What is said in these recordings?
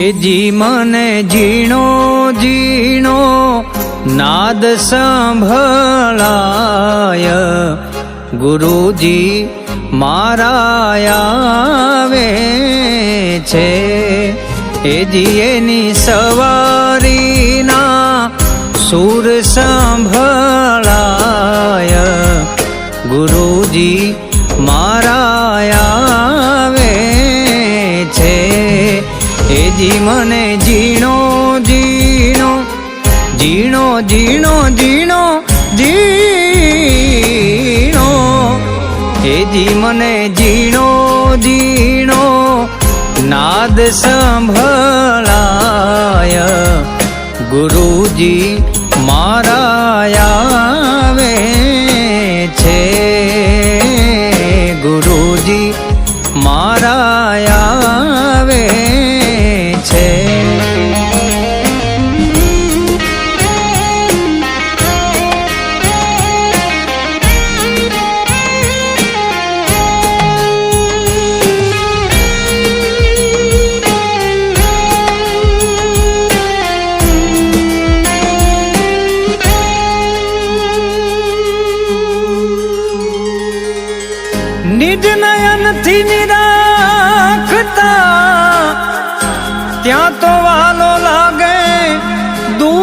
જી મને ઝીણો ઝીણો નાદ સંભળાય, ગુરુજી મારા આવે છે. જી એની સવારીના સુર સંભળાય, ગુરુજી મારા આવે છે. જી મને ઝીણો ઝીણો ઝીણો ઝીણો ઝીણો ઝીણો, જી મને ઝીણો ઝીણો નાદ સંભળાય, ગુરુજી મારા આવે છે. ગુરુજી મારા આવે છે. નિજ નયનથી નિરાખતા ત્યાં તો વાલો લાગે દૂર,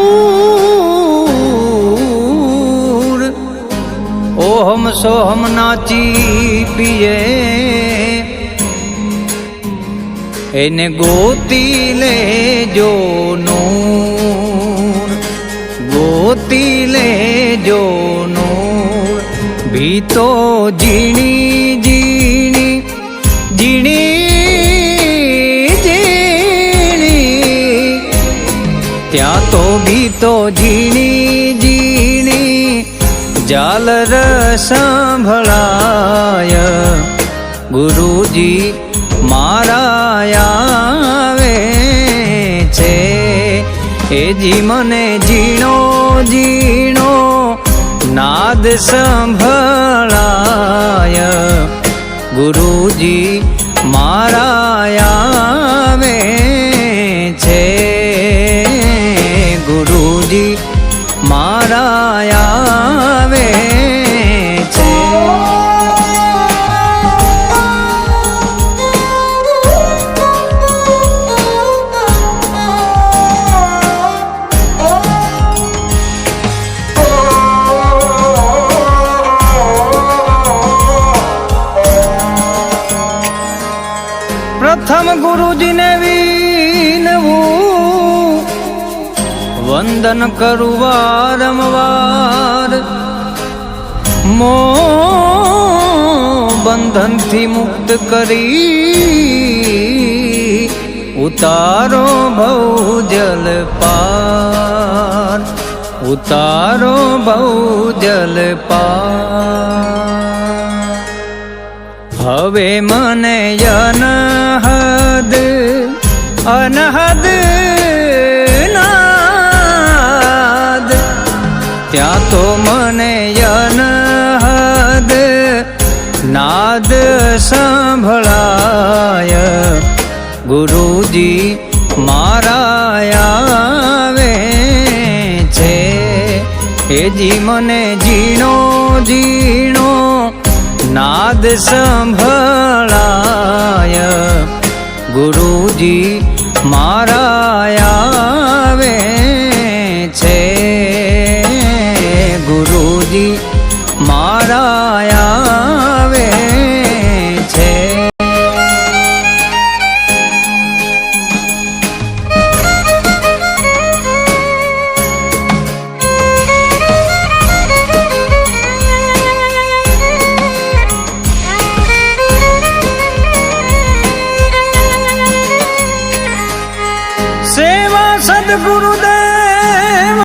ઓહમ સોહમ નાચી પીએ એને ગોતી લેજો નૂર, ગોતી લેજો નૂર. ભીતો ઝીણી ઝીણી ઝીણી ઝીણી, ત્યાં તો ભીતો ઝીણી ઝીણી ઝાલર સંભળાય, ગુરુજી મારા આવે છે. જી મને ઝીણો ઝીણો નાદ સંભળાય, ગુરુજી મારા આવે છે. ગુરુજી મારા આવે છે. પ્રથમ ગુરુજીને વિનવું, વંદન કરું વારંવાર, મોહ બંધનથી મુક્ત કરી ઉતારો ભવજલ પાર, ઉતારો ભવજલ પાર. હવે મને અનહદ અનહદ નાદ, ત્યાં તો મને અનહદ નાદ સંભળાય, ગુરુજી મારા આવે છે. જી મને ઝીણો ઝીણો નાદ સંભળાય, ગુરુજી મારા આવે છે. ગુરુજી મારા આવે છે. સેવા સદગુરુદેવ